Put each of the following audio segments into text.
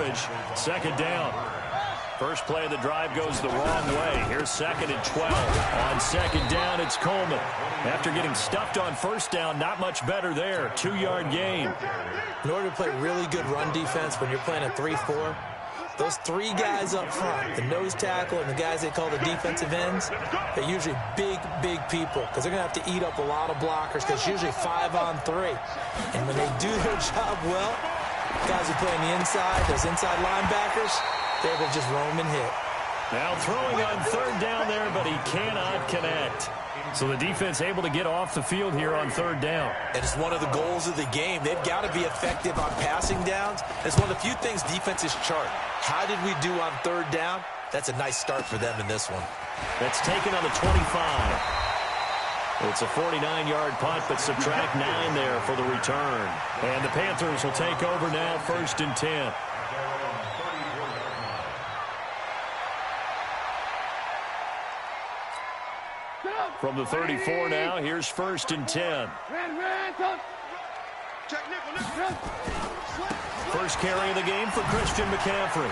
yardage. Second down. First play of the drive goes the wrong way. Here's 2nd and 12. On second down, it's Coleman. After getting stuffed on first down, not much better there. 2-yard gain. In order to play really good run defense when you're playing a 3-4, those 3 guys up front, the nose tackle and the guys they call the defensive ends, they're usually big, big people because they're going to have to eat up a lot of blockers because it's usually 5 on 3. And when they do their job well, guys who play on the inside, those inside linebackers, they're able to just roam and hit. Now throwing on third down there, but he cannot connect. So the defense able to get off the field here on third down. And it's one of the goals of the game. They've got to be effective on passing downs. It's one of the few things defenses chart. How did we do on third down? That's a nice start for them in this one. That's taken on the 25. It's a 49-yard punt, but subtract 9 there for the return. And the Panthers will take over now, 1st and 10. From the 34 now, here's 1st and 10. First carry of the game for Christian McCaffrey.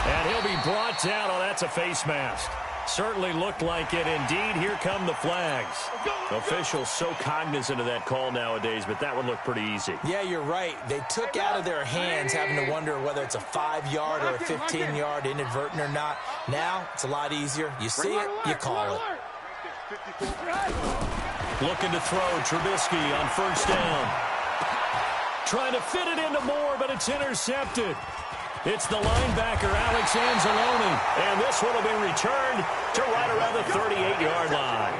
And he'll be brought down. Oh, that's a face mask. Certainly looked like it. Indeed, here come the flags. Officials so cognizant of that call nowadays, but that would look pretty easy. Yeah, you're right. They took out of their hands having to wonder whether it's a 5-yard or a 15-yard inadvertent or not. Now, it's a lot easier. You see it, you call it. Looking to throw, Trubisky on first down. Trying to fit it into Moore, but it's intercepted. It's the linebacker, Alex Anzalone. And this one will be returned to right around the 38-yard line.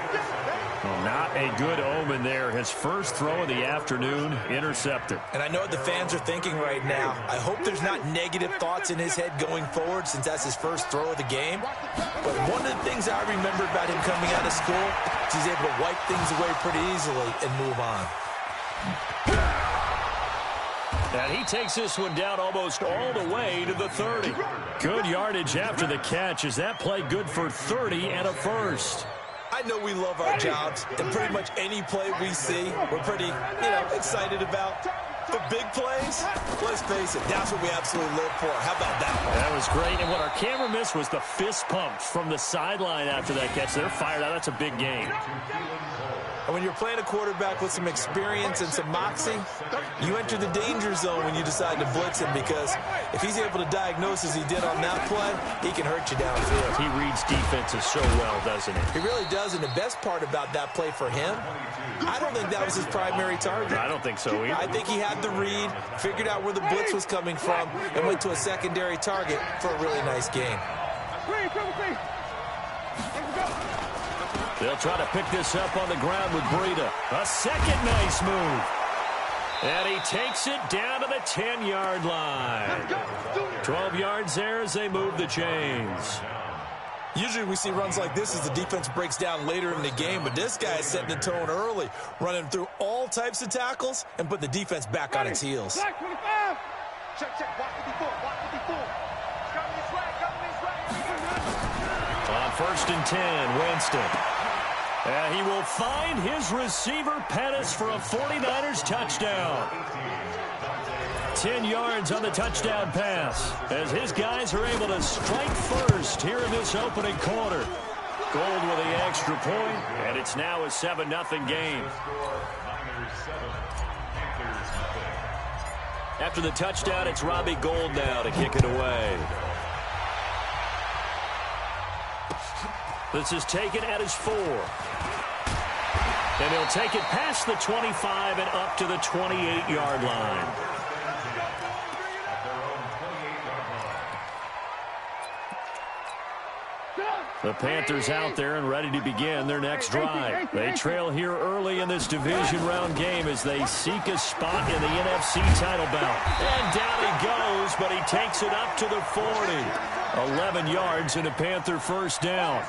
Well, not a good omen there. His first throw of the afternoon, intercepted. And I know what the fans are thinking right now. I hope there's not negative thoughts in his head going forward since that's his first throw of the game. But one of the things I remember about him coming out of school is he's able to wipe things away pretty easily and move on. And he takes this one down almost all the way to the 30. Good yardage after the catch. Is that play good for 30 and a first? I know we love our jobs, and pretty much any play we see, we're pretty, excited about. The big plays, let's face it, that's what we absolutely live for. How about that one? That was great, and what our camera missed was the fist pump from the sideline after that catch. They're fired out. That's a big game. And when you're playing a quarterback with some experience and some moxie, you enter the danger zone when you decide to blitz him because if he's able to diagnose as he did on that play, he can hurt you downfield. He reads defenses so well, doesn't he? He really does, and the best part about that play for him, I don't think that was his primary target. I don't think so either. I think he had the read, figured out where the blitz was coming from, and went to a secondary target for a really nice game. They'll try to pick this up on the ground with Breida. A second nice move. And he takes it down to the 10-yard line. 12 yards there as they move the chains. Usually we see runs like this as the defense breaks down later in the game, but this guy is setting the tone early, running through all types of tackles and put the defense back on its heels. On 1st and 10, Winston. And he will find his receiver, Pettis, for a 49ers touchdown. 10 yards on the touchdown pass as his guys are able to strike first here in this opening quarter. Gold with the extra point, and it's now a 7-0 game. After the touchdown, it's Robbie Gould now to kick it away. This is taken at his 4. And he'll take it past the 25 and up to the 28-yard line. The Panthers out there and ready to begin their next drive. They trail here early in this division round game as they seek a spot in the NFC title bout. And down he goes, but he takes it up to the 40. 11 yards and a Panther first down.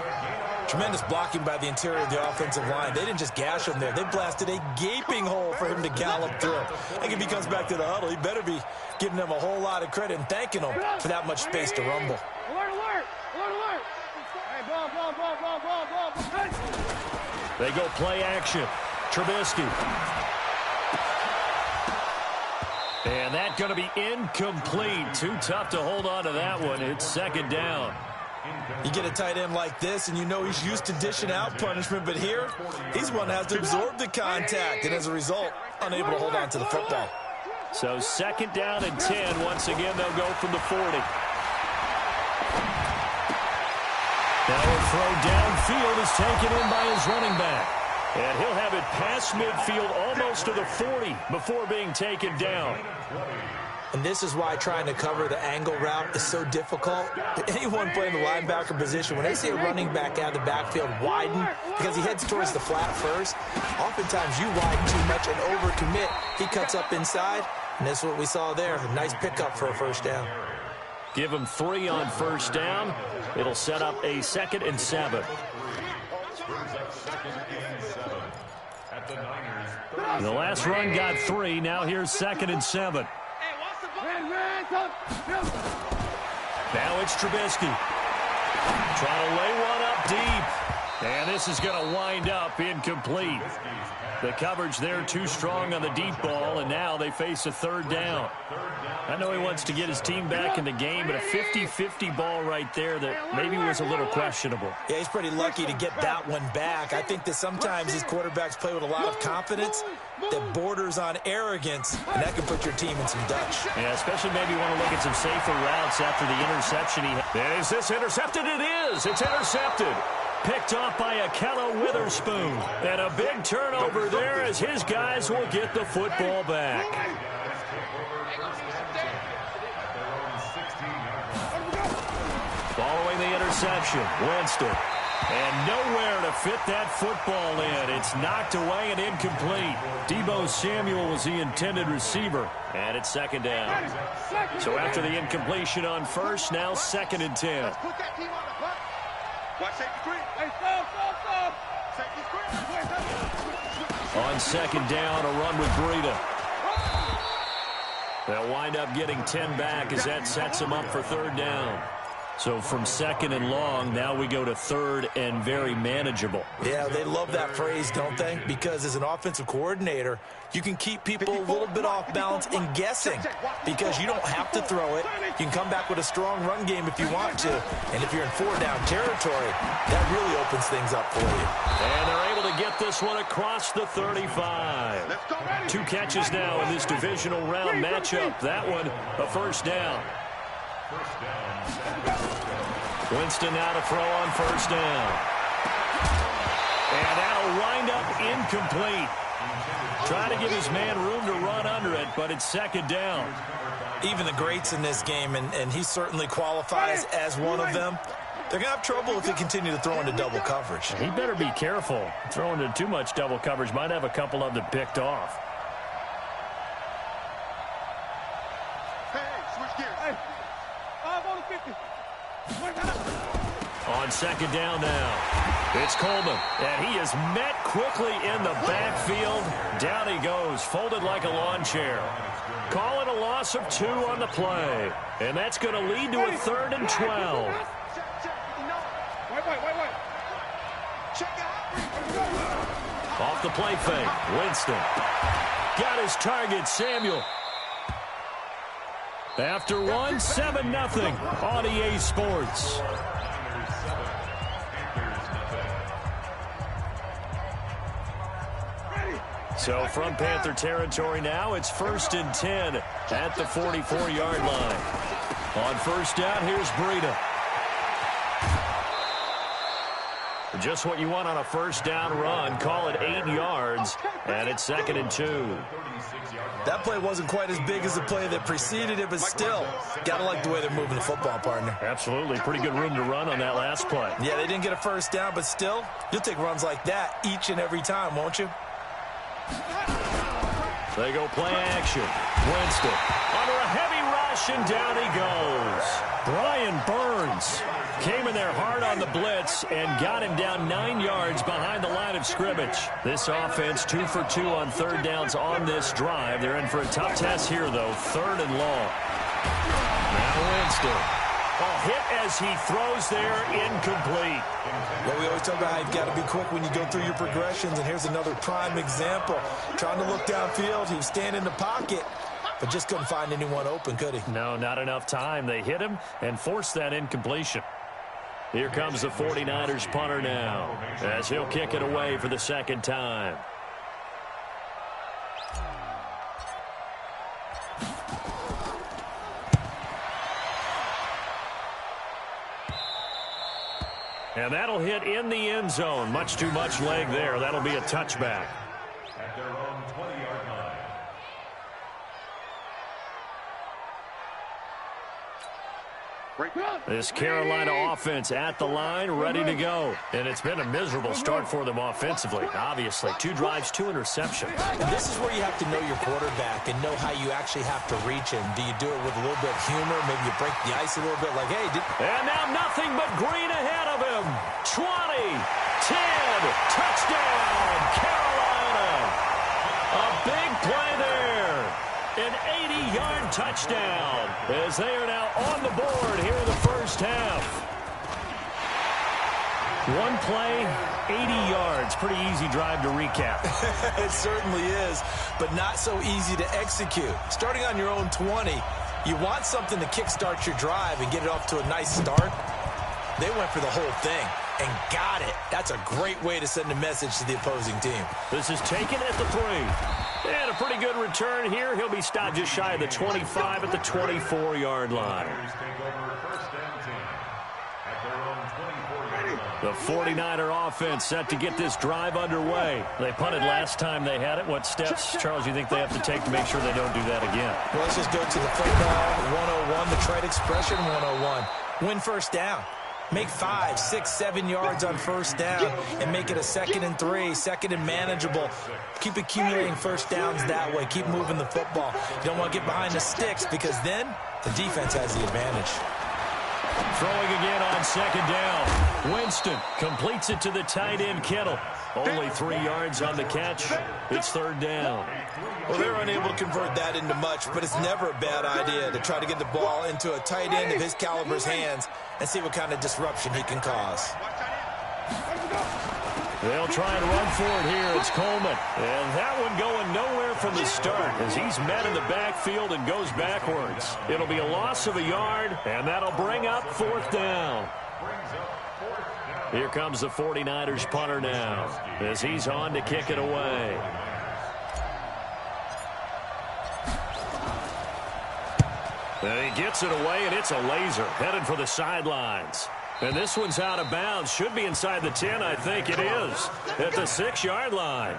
Tremendous blocking by the interior of the offensive line. They didn't just gash him there. They blasted a gaping hole for him to gallop through. I think if he comes back to the huddle, he better be giving them a whole lot of credit and thanking them for that much space to rumble. Alert, alert! Alert, alert! Hey, ball. They go play action. Trubisky. And that's going to be incomplete. Too tough to hold on to that one. It's second down. You get a tight end like this, and you know he's used to dishing out punishment, but here, he's one that has to absorb the contact, and as a result, unable to hold on to the football. So second down and 10. Once again, they'll go from the 40. Now a throw downfield is taken in by his running back. And he'll have it past midfield almost to the 40 before being taken down. And this is why trying to cover the angle route is so difficult. Anyone playing the linebacker position, when they see a running back out of the backfield widen because he heads towards the flat first, oftentimes you widen too much and overcommit. He cuts up inside, and that's what we saw there. A nice pickup for a first down. Give him 3 on first down. It'll set up a 2nd and 7. The last run got 3. Now here's 2nd and 7. Now it's Trubisky. Trying to lay one up deep. And this is going to wind up incomplete. The coverage there too strong on the deep ball, and now they face a 3rd down. I know he wants to get his team back in the game, but a 50-50 ball right there that maybe was a little questionable. Yeah, he's pretty lucky to get that one back. I think that sometimes these quarterbacks play with a lot of confidence that borders on arrogance, and that can put your team in some Dutch. Yeah, especially maybe want to look at some safer routes after the interception he had. And is this intercepted? It is. It's intercepted. Picked off by Akella Witherspoon. And a big turnover there as his guys will get the football back. Following the interception, Winston. And nowhere to fit that football in. It's knocked away and incomplete. Deebo Samuel was the intended receiver. And it's 2nd down. So after the incompletion on first, now 2nd and 10. On 2nd down, a run with Breida. They'll wind up getting 10 back as that sets them up for 3rd down. So from 2nd and long, now we go to 3rd and very manageable. Yeah, they love that phrase, don't they? Because as an offensive coordinator, you can keep people a little bit off balance and guessing because you don't have to throw it. You can come back with a strong run game if you want to. And if you're in 4-down territory, that really opens things up for you. And they're able to get this one across the 35. 2 catches now in this divisional round matchup. That one, a 1st down. Winston now to throw on 1st down. And that'll wind up incomplete. Trying to give his man room to run under it, but it's 2nd down. Even the greats in this game, and he certainly qualifies as one of them, they're going to have trouble if they continue to throw into double coverage. He better be careful. Throwing into too much double coverage might have a couple of them picked off. On 2nd down now, it's Coleman, and he is met quickly in the backfield. Down he goes, folded like a lawn chair. Calling a loss of 2 on the play, and that's going to lead to a 3rd and 12. Off the play fake, Winston. Got his target, Samuel. After one, 7-0 on EA Sports. So from Panther territory now, it's 1st and 10 at the 44-yard line. On 1st down, here's Breida. Just what you want on a 1st down run. Call it 8 yards, and it's 2nd and 2. That play wasn't quite as big as the play that preceded it, but still, got to like the way they're moving the football, partner. Absolutely. Pretty good room to run on that last play. Yeah, they didn't get a 1st down, but still, you'll take runs like that each and every time, won't you? They go play action. Winston under a heavy rush, and down he goes. Brian Burns came in there hard on the blitz and got him down 9 yards behind the line of scrimmage. This offense 2 for 2 on 3rd downs on this drive. They're in for a tough test here, though. 3rd and long. Now Winston. A hit as he throws there, incomplete. Well, we always talk about how you've got to be quick when you go through your progressions, and here's another prime example. Trying to look downfield, he was standing in the pocket, but just couldn't find anyone open, could he? No, not enough time. They hit him and forced that incompletion. Here comes the 49ers punter now, as he'll kick it away for the second time. And that'll hit in the end zone. Much too much leg there. That'll be a touchback. At their own 20-yard line. This Carolina offense at the line, ready to go. And it's been a miserable start for them offensively, obviously. 2 drives, 2 interceptions. And this is where you have to know your quarterback and know how you actually have to reach him. Do you do it with a little bit of humor? Maybe you break the ice a little bit like, hey. And now nothing but green ahead of him. 20, 10, touchdown, Carolina. A big play there. An 80-yard touchdown as they are now on the board here in the first half. One play, 80 yards. Pretty easy drive to recap. It certainly is, but not so easy to execute. Starting on your own 20, you want something to kickstart your drive and get it off to a nice start. They went for the whole thing and got it. That's a great way to send a message to the opposing team. This is taken at the 3. And a pretty good return here. He'll be stopped just shy of the 25 at the 24-yard line. The 49er offense set to get this drive underway. They punted last time they had it. What steps, Charles, you think they have to take to make sure they don't do that again? Well, let's just go to the football 101, the trade expression 101. Win first down. Make 5, 6, 7 yards on first down and make it a 2nd and 3, 2nd and manageable. Keep accumulating first downs that way. Keep moving the football. You don't want to get behind the sticks because then the defense has the advantage. Throwing again on 2nd down. Winston completes it to the tight end, Kittle. Only 3 yards on the catch. It's 3rd down. Well, they're unable to convert that into much, but it's never a bad idea to try to get the ball into a tight end of his caliber's hands and see what kind of disruption he can cause. They'll try and run for it here. It's Coleman. And that one going nowhere from the start as he's met in the backfield and goes backwards. It'll be a loss of a yard, and that'll bring up 4th down. Here comes the 49ers punter now as he's on to kick it away. And he gets it away, and it's a laser headed for the sidelines. And this one's out of bounds. Should be inside the 10, I think it is, at the 6-yard line.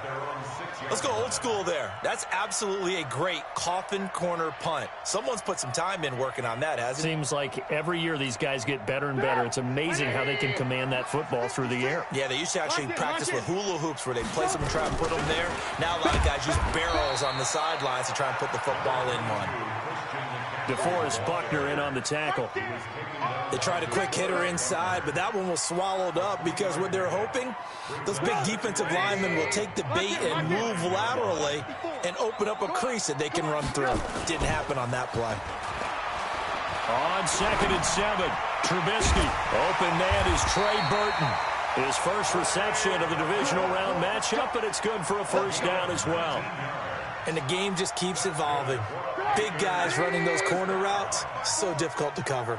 Let's go old school there. That's absolutely a great coffin corner punt. Someone's put some time in working on that, hasn't it? Seems like every year these guys get better and better. It's amazing how they can command that football through the air. Yeah, they used to actually practice with hula hoops where they place them and try and put them there. Now a lot of guys use barrels on the sidelines to try and put the football in one. DeForest Buckner in on the tackle. They tried a quick hitter inside, but that one was swallowed up because what they're hoping, those big defensive linemen will take the bait and move laterally and open up a crease that they can run through. Didn't happen on that play. On 2nd and 7, Trubisky. Open man is Trey Burton. His first reception of the divisional round matchup, but it's good for a 1st down as well. And the game just keeps evolving. Big guys running those corner routes, so difficult to cover.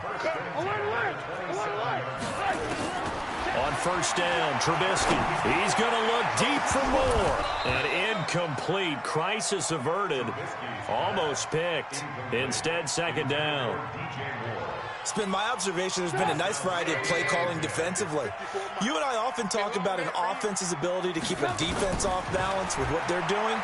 On 1st down, Trubisky. He's going to look deep for more. An incomplete. Crisis averted. Almost picked. Instead, 2nd down. It's been my observation there's been a nice variety of play calling defensively. You and I often talk about an offense's ability to keep a defense off balance with what they're doing.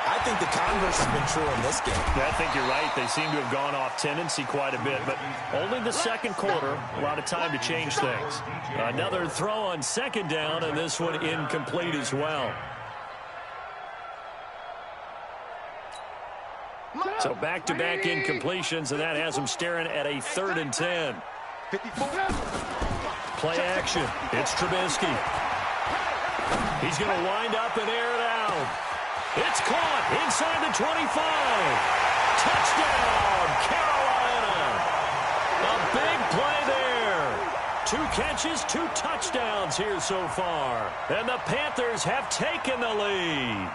I think the converse has been true in this game. I think you're right. They seem to have gone off tendency quite a bit, but only the 2nd quarter. A lot of time to change things. Another throw on 2nd down, and this one incomplete as well. So back-to-back incompletions, and that has them staring at a 3rd and 10. Play action. It's Trubisky. He's going to wind up and air it out. It's caught inside the 25. Touchdown, Carolina. A big play there. 2 catches, 2 touchdowns here so far. And the Panthers have taken the lead.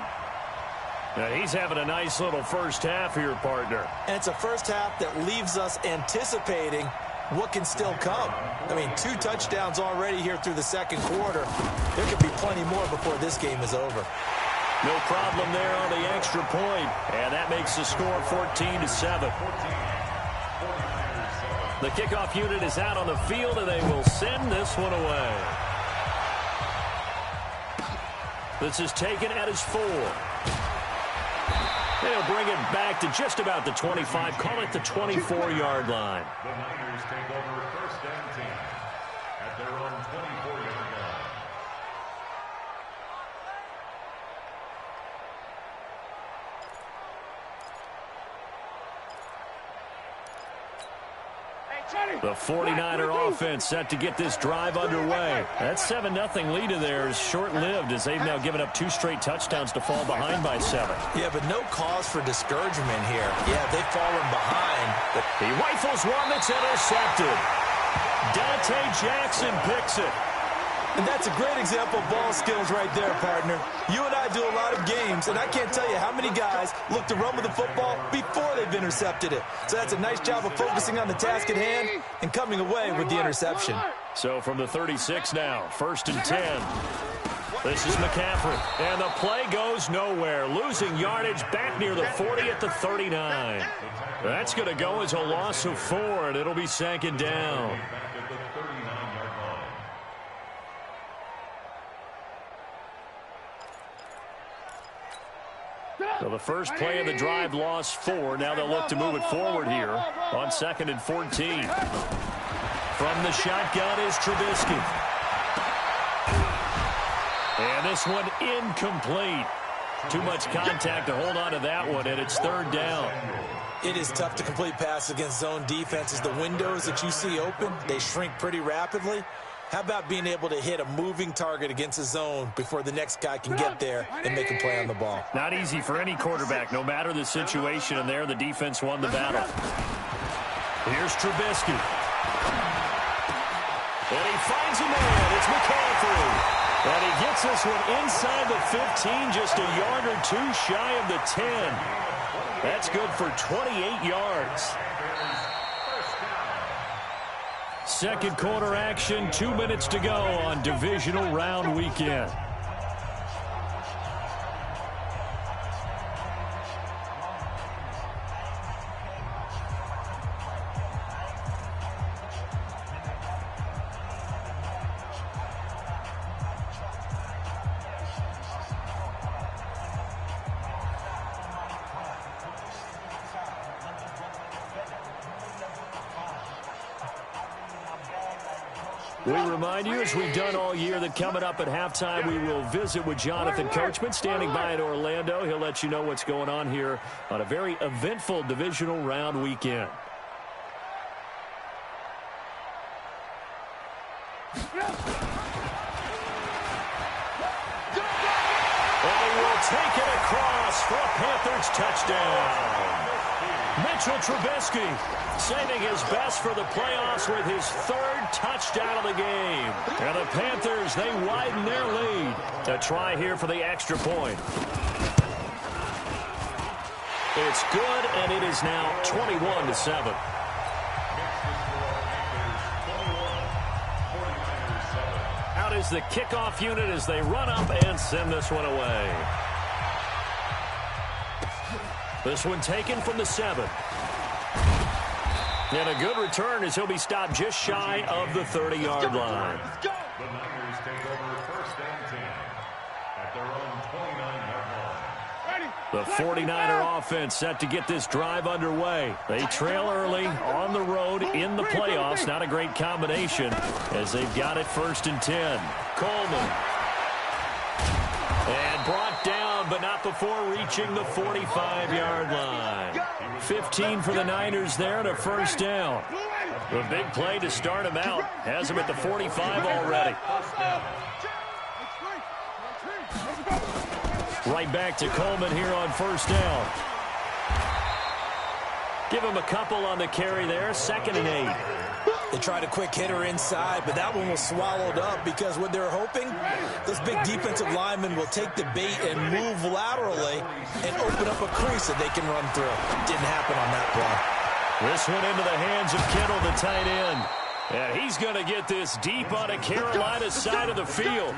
He's having a nice little first half here, partner. And it's a first half that leaves us anticipating what can still come. I mean, 2 touchdowns already here through the second quarter. There could be plenty more before this game is over. No problem there on the extra point, and that makes the score 14-7. The kickoff unit is out on the field, and they will send this one away. This is taken at his 4. They'll bring it back to just about the 25, call it the 24-yard line. The Niners take over 1st and 10 at their own 24-yard line. The 49er offense set to get this drive underway. That 7-0 lead of theirs short-lived as they've now given up 2 straight touchdowns to fall behind by 7. Yeah, but no cause for discouragement here. Yeah, they've fallen behind. But he rifles one that's intercepted. Dante Jackson picks it. And that's a great example of ball skills right there, partner. You and I do a lot of games, and I can't tell you how many guys look to run with the football before they've intercepted it. So that's a nice job of focusing on the task at hand and coming away with the interception. So from the 36 now, 1st and 10. This is McCaffrey, and the play goes nowhere. Losing yardage back near the 40 at the 39. That's going to go as a loss of 4, and it'll be 2nd down. So the first play of the drive lost 4. Now they'll look to move it forward here on 2nd and 14. From the shotgun is Trubisky. And this one incomplete. Too much contact to hold on to that one, and it's 3rd down. It is tough to complete passes against zone defenses. The windows that you see open, they shrink pretty rapidly. How about being able to hit a moving target against a zone before the next guy can get there and make a play on the ball? Not easy for any quarterback, no matter the situation, and there the defense won the battle. Here's Trubisky. And he finds a man. It's McCaffrey. And he gets this one inside the 15, just a yard or 2 shy of the 10. That's good for 28 yards. Second quarter action, 2 minutes to go on divisional round weekend. We remind you, as we've done all year, that coming up at halftime, we will visit with Jonathan Coachman, standing by in Orlando. He'll let you know what's going on here on a very eventful divisional round weekend. And he will take it across for a Panthers touchdown. Mitchell Trubisky saving his best for the playoffs with his 3rd touchdown of the game. And the Panthers, they widen their lead. A try here for the extra point. It's good, and it is now 21-7. Out is the kickoff unit as they run up and send this one away. This one taken from the 7. And a good return as he'll be stopped just shy of the 30-yard line. The Niners take over 1st and 10 at their own 29-yard line. The 49er offense set to get this drive underway. They trail early on the road in the playoffs. Not a great combination as they've got it 1st and 10. Coleman. And brought down, but not before reaching the 45-yard line. 15 for the Niners there and a 1st down. The big play to start him out. Has him at the 45 already. Right back to Coleman here on 1st down. Give him a couple on the carry there. 2nd and 8. They tried a quick hitter inside, but that one was swallowed up because what they were hoping, those big defensive linemen will take the bait and move laterally and open up a crease that they can run through. Didn't happen on that play. This one into the hands of Kittle, the tight end. And he's going to get this deep on a Carolina side of the field.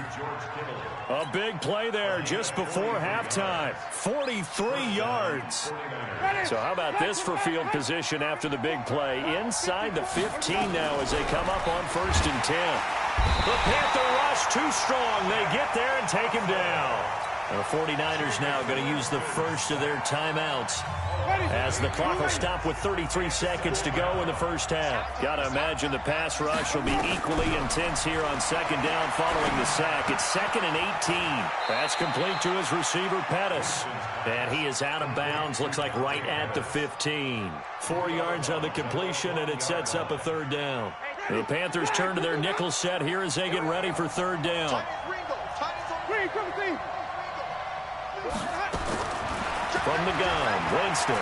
A big play there just before halftime. 43 yards. So how about this for field position after the big play? Inside the 15 now as they come up on 1st and 10. The Panther rush too strong. They get there and take him down. The 49ers now going to use the first of their timeouts as the clock will stop with 33 seconds to go in the first half. Got to imagine the pass rush will be equally intense here on 2nd down following the sack. It's 2nd and 18. That's complete to his receiver, Pettis. And he is out of bounds, looks like right at the 15. 4 yards on the completion, and it sets up a 3rd down. The Panthers turn to their nickel set here as they get ready for 3rd down. From the gun, Winston.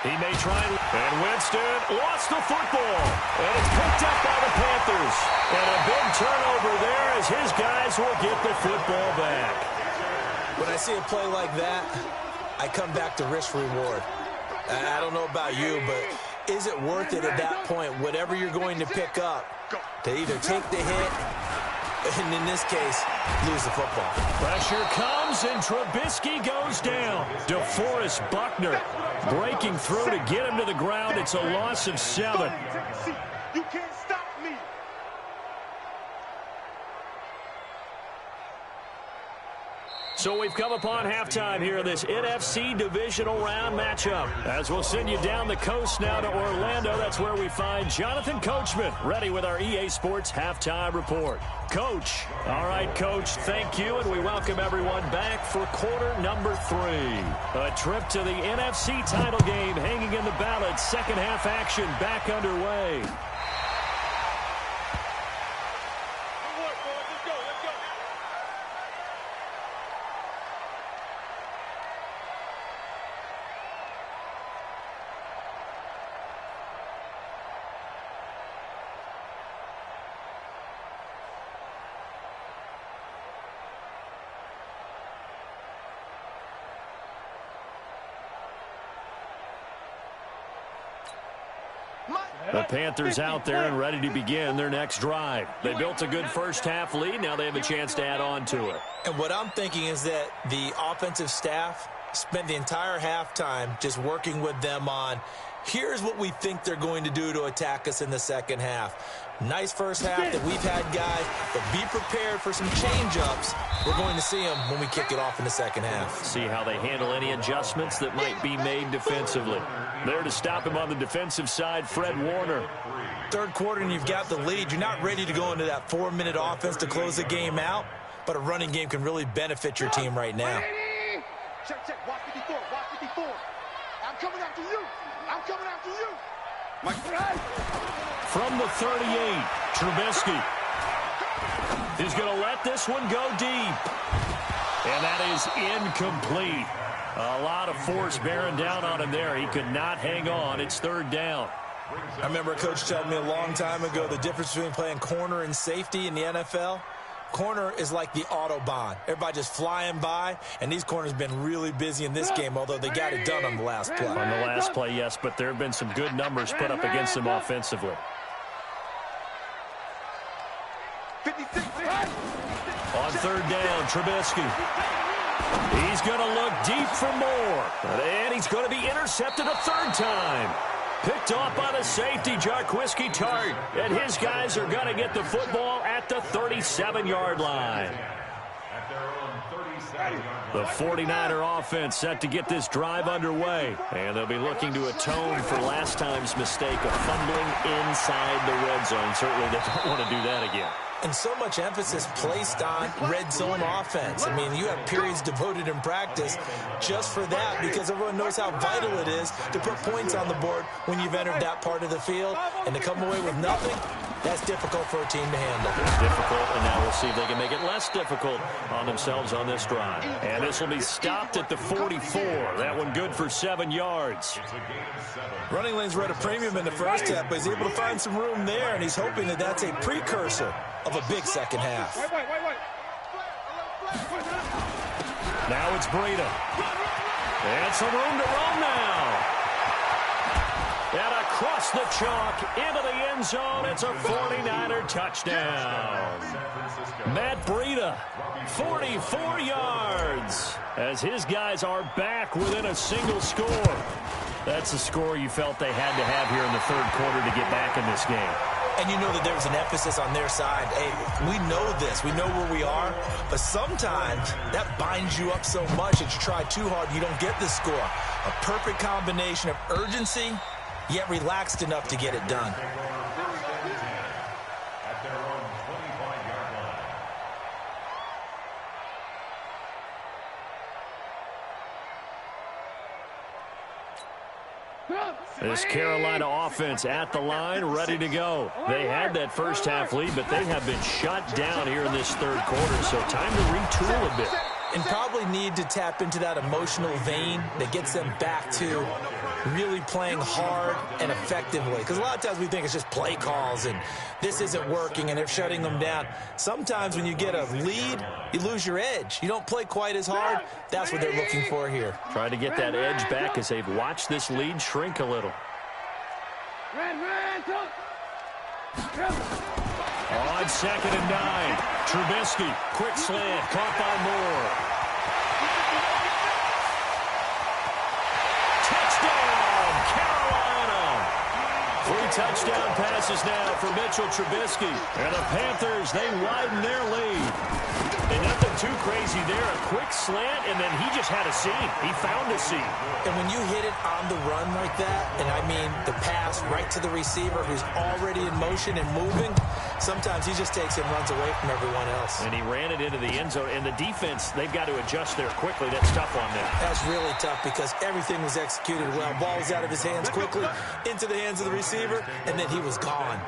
He may try, and Winston lost the football. And it's picked up by the Panthers. And a big turnover there as his guys will get the football back. When I see a play like that, I come back to risk-reward. I don't know about you, but is it worth it at that point, whatever you're going to pick up, to either take the hit, and in this case, lose the football? Pressure comes, and Trubisky goes down. DeForest Buckner breaking through to get him to the ground. It's a loss of 7. You can't stop me. So we've come upon halftime here in this NFC divisional round matchup. As we'll send you down the coast now to Orlando, that's where we find Jonathan Coachman, ready with our EA Sports halftime report. Coach. All right, Coach, thank you, and we welcome everyone back for quarter number 3. A trip to the NFC title game hanging in the balance. Second half action back underway. The Panthers out there and ready to begin their next drive. They built a good first half lead. Now they have a chance to add on to it. And what I'm thinking is that the offensive staff spent the entire halftime just working with them on, here's what we think they're going to do to attack us in the second half. Nice first half that we've had, guys, but be prepared for some change-ups. We're going to see them when we kick it off in the second half. See how they handle any adjustments that might be made defensively. There to stop him on the defensive side, Fred Warner. Third quarter and you've got the lead. You're not ready to go into that 4-minute offense to close the game out, but a running game can really benefit your team right now. Check, check. Watch 54. Watch 54. I'm coming after you. I'm coming after you. From the 38, Trubisky. He's going to let this one go deep. And that is incomplete. A lot of force bearing down on him there. He could not hang on. It's 3rd down. I remember a coach telling me a long time ago the difference between playing corner and safety in the NFL. Corner is like the Autobahn. Everybody just flying by, and these corners have been really busy in this game, although they got it done on the last play. On the last play, yes, but there have been some good numbers put up against them offensively. 56. On 3rd down, Trubisky. He's going to look deep for more. And he's going to be intercepted a 3rd time. Picked off by the safety, Jarquiski Tart. And his guys are going to get the football at the 37-yard line. The 49er offense set to get this drive underway. And they'll be looking to atone for last time's mistake of fumbling inside the red zone. Certainly they don't want to do that again. And so much emphasis placed on red zone offense. I mean, you have periods devoted in practice just for that because everyone knows how vital it is to put points on the board when you've entered that part of the field. And to come away with nothing, That's difficult for a team to handle. It's difficult, and now we'll see if they can make it less difficult on themselves on this drive. And this will be stopped at the 44. That one good for 7 yards. Running lanes were at a premium in the first half, but he's able to find some room there, and he's hoping that that's a precursor of a big second half. Now it's Breida. And some room to roam now. And across the chalk into the end zone. It's a 49er touchdown. Matt Breida, 44 yards, as his guys are back within a single score. That's the score you felt they had to have here in the third quarter to get back in this game. And you know that there was an emphasis on their side. Hey, we know this. We know where we are. But sometimes that binds you up so much that you try too hard, you don't get the score. A perfect combination of urgency, yet relaxed enough to get it done. This Carolina offense at the line, ready to go. They had that first half lead, but they have been shut down here in this third quarter, so time to retool a bit. And probably need to tap into that emotional vein that gets them back to really playing hard and effectively. Because a lot of times we think it's just play calls and this isn't working and they're shutting them down. Sometimes when you get a lead, you lose your edge. You don't play quite as hard. That's what they're looking for here. Trying to get that edge back as they've watched this lead shrink a little. On 2nd and 9, Trubisky, quick slant, caught by Moore. Touchdown, Carolina! 3 touchdown passes now for Mitchell Trubisky. And the Panthers, they widen their lead. And nothing too crazy there. A quick slant, and then he just had a seam. He found a seam. And when you hit it on the run like that, and I mean the pass right to the receiver who's already in motion and moving, sometimes he just takes it and runs away from everyone else. And he ran it into the end zone. And the defense, they've got to adjust there quickly. That's tough on them. That's really tough because everything was executed well. Ball was out of his hands quickly, into the hands of the receiver, and then he was gone.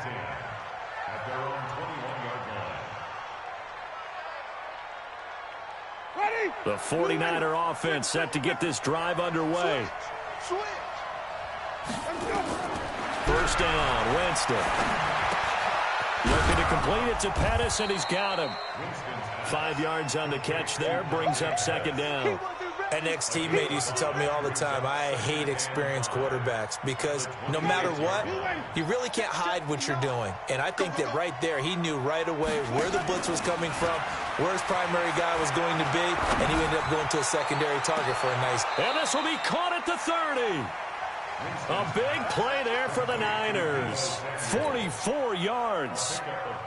The 49er offense set to get this drive underway. First down, Winston. Looking to complete it to Pettis, and he's got him. 5 yards on the catch there, brings up 2nd down. An ex-teammate used to tell me all the time, I hate experienced quarterbacks because no matter what, you really can't hide what you're doing. And I think that right there, he knew right away where the blitz was coming from, where his primary guy was going to be, and he ended up going to a secondary target for a nice... And this will be caught at the 30. A big play there for the Niners. 44 yards.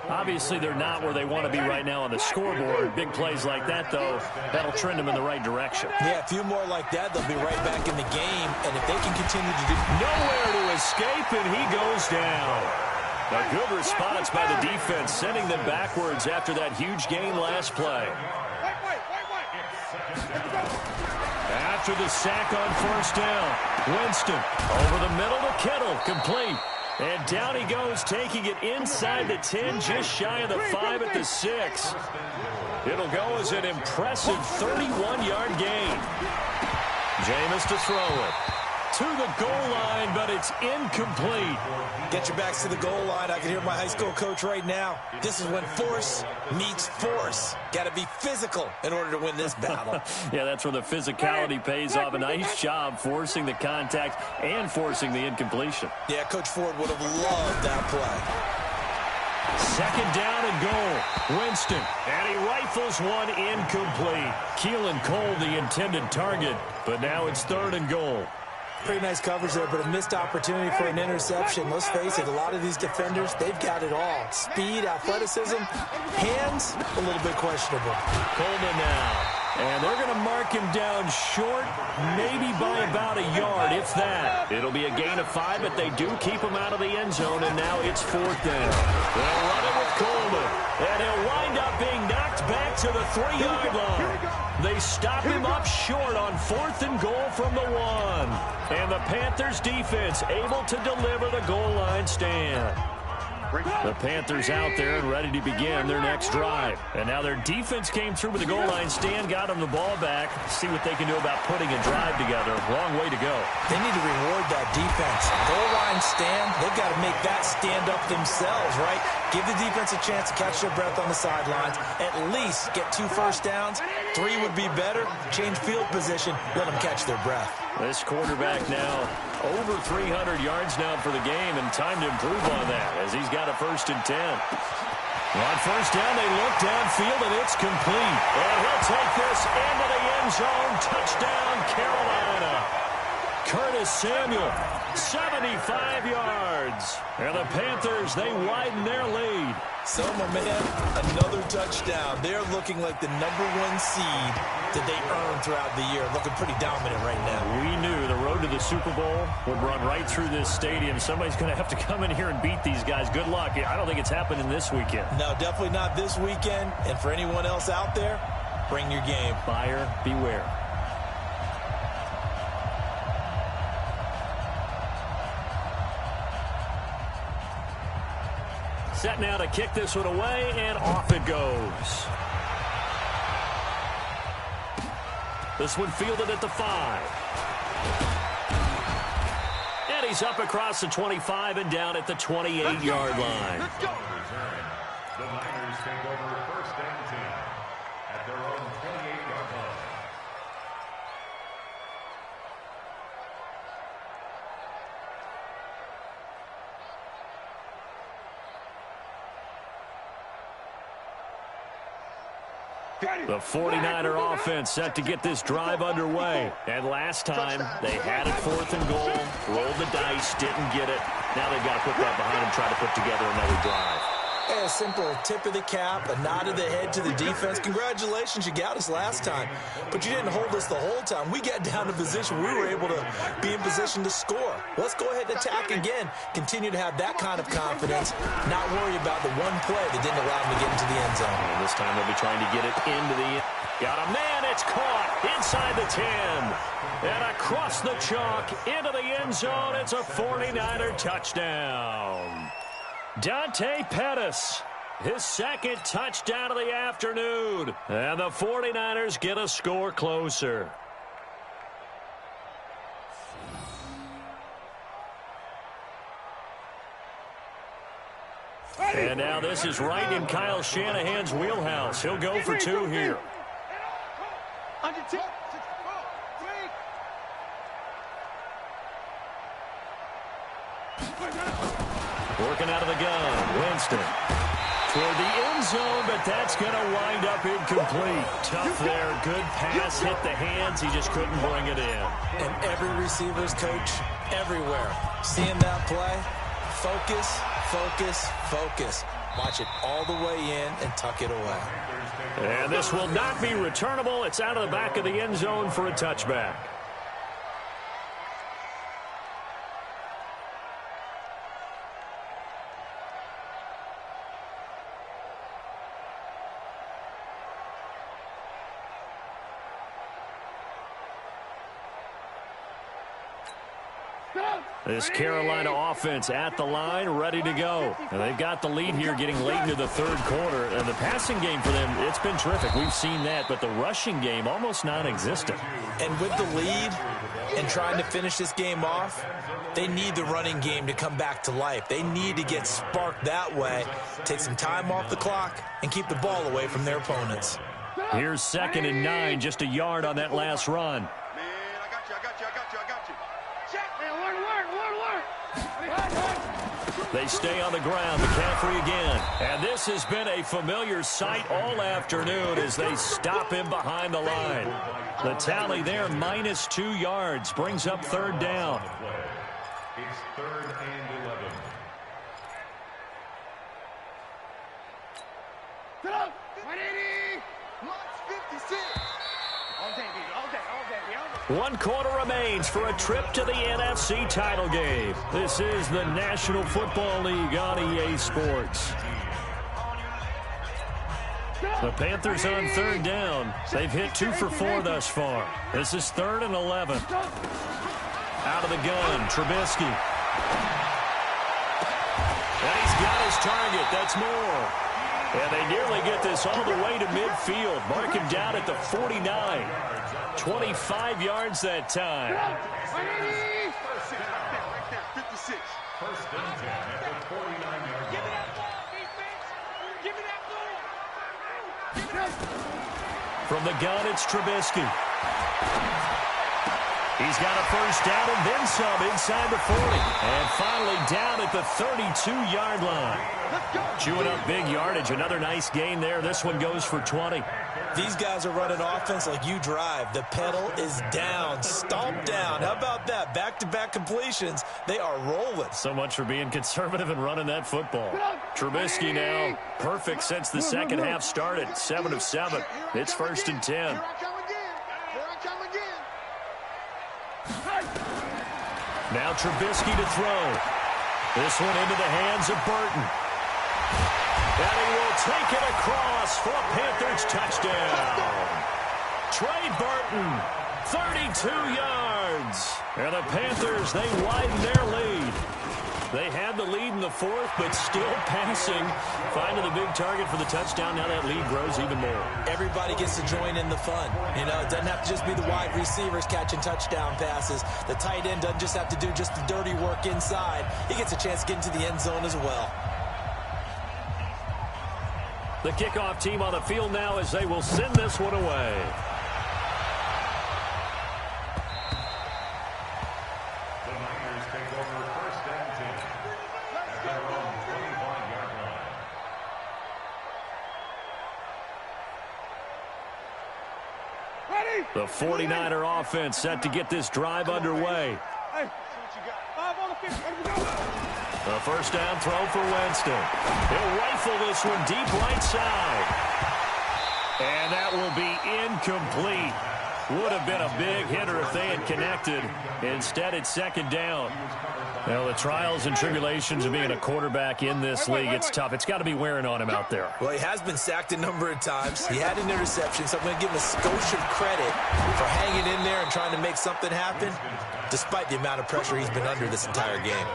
Obviously, they're not where they want to be right now on the scoreboard. Big plays like that, though, that'll trend them in the right direction. Yeah, a few more like that, they'll be right back in the game. And if they can continue to do... Nowhere to escape, and he goes down. A good response by the defense, sending them backwards after that huge gain last play. After the sack on first down, Winston over the middle to Kittle, complete. And down he goes, taking it inside the 10, just shy of the 5 at the 6. It'll go as an impressive 31-yard gain. Jameis to throw it. To the goal line, but it's incomplete. Get your backs to the goal line. I can hear my high school coach right now. This is when force meets force. Got to be physical in order to win this battle. Yeah, that's where the physicality pays off. A nice job forcing the contact and forcing the incompletion. Yeah, Coach Ford would have loved that play. 2nd down and goal. Winston, and he rifles one incomplete. Keelan Cole, the intended target, but now it's 3rd and goal. Pretty nice coverage there, but a missed opportunity for an interception. Let's face it, a lot of these defenders, they've got it all. Speed, athleticism, hands, a little bit questionable. Coleman now. And they're going to mark him down short, maybe by about a yard, if that. It'll be a gain of 5, but they do keep him out of the end zone, and now it's 4th down. They'll run it with Coleman, and he'll wind up being knocked back to the 3-yard line. They stop him up short on 4th and goal from the 1. And the Panthers defense able to deliver the goal line stand. The Panthers out there and ready to begin their next drive. And now their defense came through with the goal line stand, got them the ball back. See what they can do about putting a drive together. Long way to go. They need to reward that defense. Goal line stand, they've got to make that stand up themselves, right? Give the defense a chance to catch their breath on the sidelines. At least get 2 first downs. 3 would be better. Change field position. Let them catch their breath. This quarterback now over 300 yards now for the game, and time to improve on that as he's got a 1st and 10. On 1st down, they look downfield, and it's complete. And he'll take this into the end zone. Touchdown, Carolina. Curtis Samuel, 75 yards. And the Panthers, they widen their lead. So, my man, another touchdown. They're looking like the #1 seed that they earned throughout the year. Looking pretty dominant right now. We knew the road to the Super Bowl would run right through this stadium. Somebody's going to have to come in here and beat these guys. Good luck. I don't think it's happening this weekend. No, definitely not this weekend. And for anyone else out there, bring your game. Buyer beware. Set now to kick this one away, and off it goes. This one fielded at the 5. And he's up across the 25 and down at the 28-yard line. Let's go. The Niners take over 1st and 10 at their own 28-yard line. The 49er offense set to get this drive underway. And last time, they had it 4th and goal, rolled the dice, didn't get it. Now they've got to put that behind them, try to put together another drive. A simple tip of the cap, a nod of the head to the defense. Congratulations, you got us last time. But you didn't hold us the whole time. We got down to position. We were able to be in position to score. Let's go ahead and attack again. Continue to have that kind of confidence. Not worry about the one play that didn't allow them to get into the end zone. And this time they'll be trying to get it into the end. Got a man, it's caught inside the 10. And across the chalk into the end zone. It's a 49er touchdown. Dante Pettis, his 2nd touchdown of the afternoon. And the 49ers get a score closer. And now this is right in Kyle Shanahan's wheelhouse. He'll go for 2 here. Under 10. Working out of the gun, Winston. Toward the end zone, but that's going to wind up incomplete. Tough there, good pass, hit the hands, he just couldn't bring it in. And every receiver's coach, everywhere, seeing that play, focus, focus, focus. Watch it all the way in and tuck it away. And this will not be returnable. It's out of the back of the end zone for a touchback. This Carolina offense at the line, ready to go. And they've got the lead here getting late into the 3rd quarter. And the passing game for them, it's been terrific. We've seen that. But the rushing game, almost non-existent. And with the lead and trying to finish this game off, they need the running game to come back to life. They need to get sparked that way, take some time off the clock, and keep the ball away from their opponents. Here's 2nd and 9, just a yard on that last run. They stay on the ground. McCaffrey again. And this has been a familiar sight all afternoon as they stop him behind the line. The tally there, -2 yards, brings up 3rd down. It's 3rd and 11. Get up! 180! 56! All day, baby. All day, all day. 1 quarter remains for a trip to the NFC title game. This is the National Football League on EA Sports. The Panthers on 3rd down. They've hit 2 for 4 thus far. This is 3rd and 11. Out of the gun, Trubisky. And he's got his target. That's more. And they nearly get this all the way to midfield. Mark him down at the 49. 25 yards that time. Right there, 56. First and 10 at the 49-yard line. Give me that ball, defense. Give me that ball. Give me that. From the gun, it's Trubisky. He's got a first down and then some inside the 40. And finally down at the 32-yard line. Chewing up big yardage. Another nice gain there. This one goes for 20. These guys are running offense like you drive. The pedal is down, stomped down. How about that? Back-to-back completions. They are rolling. So much for being conservative and running that football. Trubisky now perfect since the second half started. 7 of 7. It's first and 10. Here I come again. Here I come again. Now Trubisky to throw. This one into the hands of Burton. And he will take it across for a Panthers touchdown. Trey Burton, 32 yards. And the Panthers, they widen their lead. They had the lead in the fourth, but still passing. Finding the big target for the touchdown. Now that lead grows even more. Everybody gets to join in the fun. You know, it doesn't have to just be the wide receivers catching touchdown passes. The tight end doesn't just have to do just the dirty work inside. He gets a chance to get into the end zone as well. The kickoff team on the field now as they will send this one away. The Niners take over first and 10 at their own 25-yard line. Ready? The 49er offense set to get this drive underway. Hey, see what you got. 5 on the 50. Ready to go. A first down throw for Winston. He'll rifle this one deep right side. And that will be incomplete. Would have been a big hitter if they had connected. Instead, it's second down. Well, the trials and tribulations of being a quarterback in this league, it's tough. It's got to be wearing on him out there. Well, he has been sacked a number of times. He had an interception, so I'm going to give him a skosh of credit for hanging in there and trying to make something happen, despite the amount of pressure he's been under this entire game.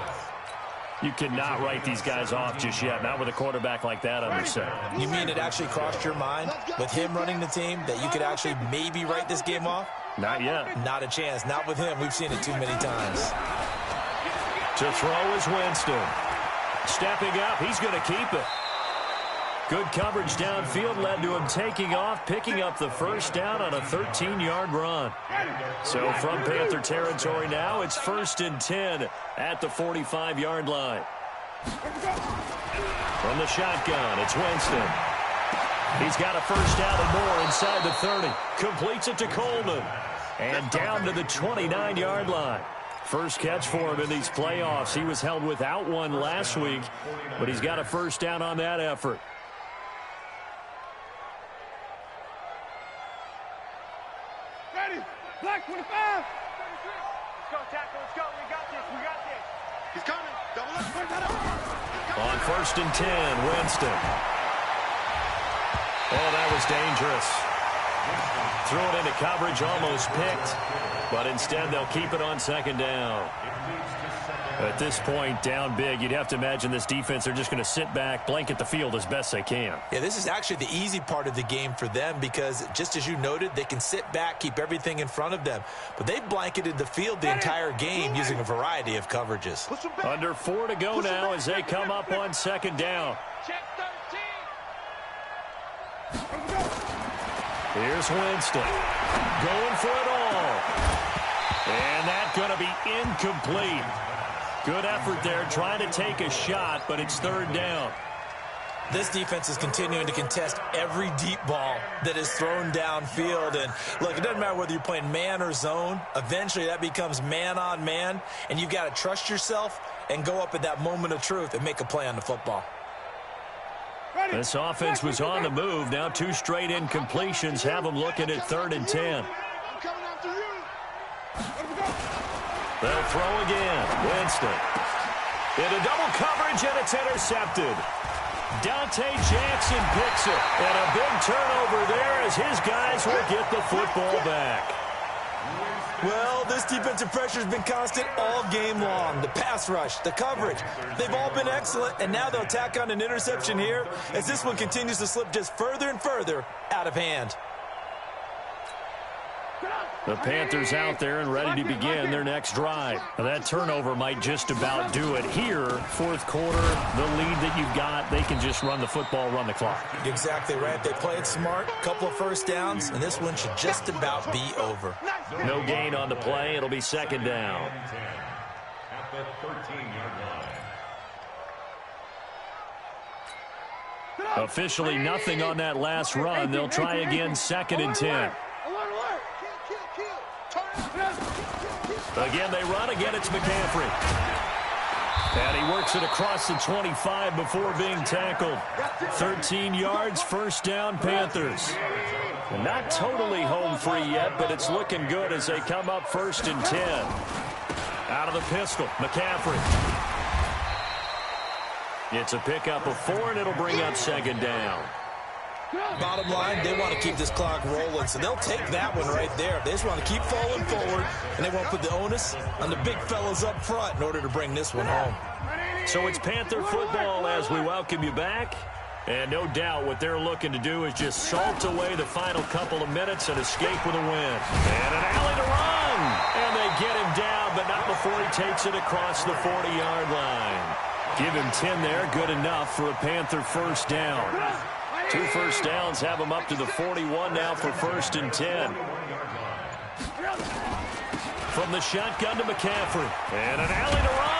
You cannot write these guys off just yet, not with a quarterback like that under center. You mean it actually crossed your mind with him running the team that you could actually maybe write this game off? Not yet. Not a chance. Not with him. We've seen it too many times. To throw is Winston. Stepping up, he's going to keep it. Good coverage downfield led to him taking off, picking up the first down on a 13-yard run. So from Panther territory now, it's first and 10 at the 45-yard line. From the shotgun, it's Winston. He's got a first down and more inside the 30. Completes it to Coleman. And down to the 29-yard line. First catch for him in these playoffs. He was held without one last week, but he's got a first down on that effort. Ready. Black 25. Let's go, tackle. Let's go. We got this. We got this. He's coming. Double up. Bring that up. On first and 10, Winston. Oh, that was dangerous. Threw it into coverage, almost picked, but instead they'll keep it on second down. At this point, down big, you'd have to imagine this defense are just going to sit back, blanket the field as best they can. Yeah, this is actually the easy part of the game for them because, just as you noted, they can sit back, keep everything in front of them. But they've blanketed the field the entire game using a variety of coverages. Under 4 to go now as they come up on second down. Check 13. Here's Winston. Going for it all. And that's going to be incomplete. Good effort there, trying to take a shot, but it's third down. This defense is continuing to contest every deep ball that is thrown downfield. And, look, it doesn't matter whether you're playing man or zone. Eventually, that becomes man-on-man, and you've got to trust yourself and go up at that moment of truth and make a play on the football. This offense was on the move. Now 2 straight incompletions have them looking at third and 10. I'm coming after you. They'll throw again. Winston. Into double coverage, and it's intercepted. Dante Jackson picks it. And a big turnover there as his guys will get the football back. Well, this defensive pressure has been constant all game long. The pass rush, the coverage, they've all been excellent, and now they'll tack on an interception here as this one continues to slip just further and further out of hand. The Panthers out there and ready to begin their next drive. Now, that turnover might just about do it here. Fourth quarter, the lead that you've got, they can just run the football, run the clock. Exactly right. They play it smart, couple of first downs, and this one should just about be over. No gain on the play. It'll be second down. At the 13-yard line. Officially nothing on that last run. They'll try again, second and 10. Again, they run. Again, it's McCaffrey. And he works it across the 25 before being tackled. 13 yards, first down, Panthers. And not totally home free yet, but it's looking good as they come up first and 10. Out of the pistol, McCaffrey. It's a pickup of 4, and it'll bring up second down. Bottom line, they want to keep this clock rolling, so they'll take that one right there. They just want to keep falling forward, and they won't put the onus on the big fellas up front in order to bring this one home. So it's Panther football as we welcome you back. And no doubt what they're looking to do is just salt away the final couple of minutes and escape with a win. And an alley to run. And they get him down, but not before he takes it across the 40-yard line. Give him 10 there, good enough for a Panther first down. 2 first downs have him up to the 41 now for first and 10. From the shotgun to McCaffrey. And an alley to run.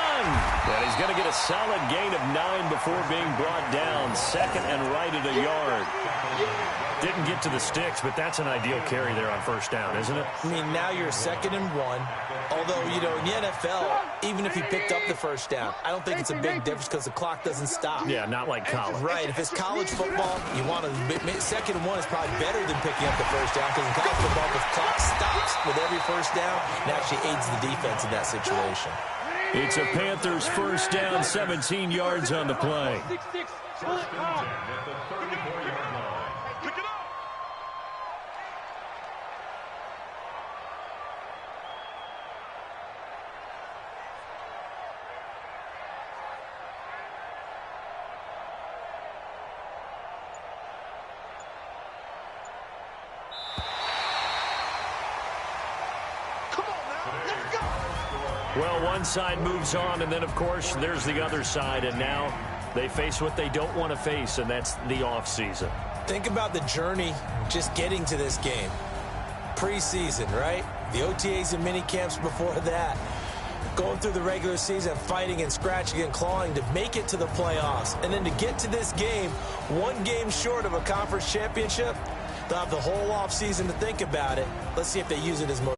And he's going to get a solid gain of 9 before being brought down. Second and right at a yard. Didn't get to the sticks, but that's an ideal carry there on first down, isn't it? I mean, now you're second and 1. Although, you know, in the NFL, even if he picked up the first down, I don't think it's a big difference because the clock doesn't stop. Yeah, not like college. Right. If it's college football, you want to second and 1 is probably better than picking up the first down because in college football, the clock stops with every first down and actually aids the defense in that situation. It's a Panthers first down, 17 yards on the play. First and 10 at the 34-yard line. Well, one side moves on, and then, of course, there's the other side, and now they face what they don't want to face, and that's the offseason. Think about the journey just getting to this game. Preseason, right? The OTAs and mini camps before that. Going through the regular season, fighting and scratching and clawing to make it to the playoffs. And then to get to this game, one game short of a conference championship, they'll have the whole offseason to think about it. Let's see if they use it as motivation.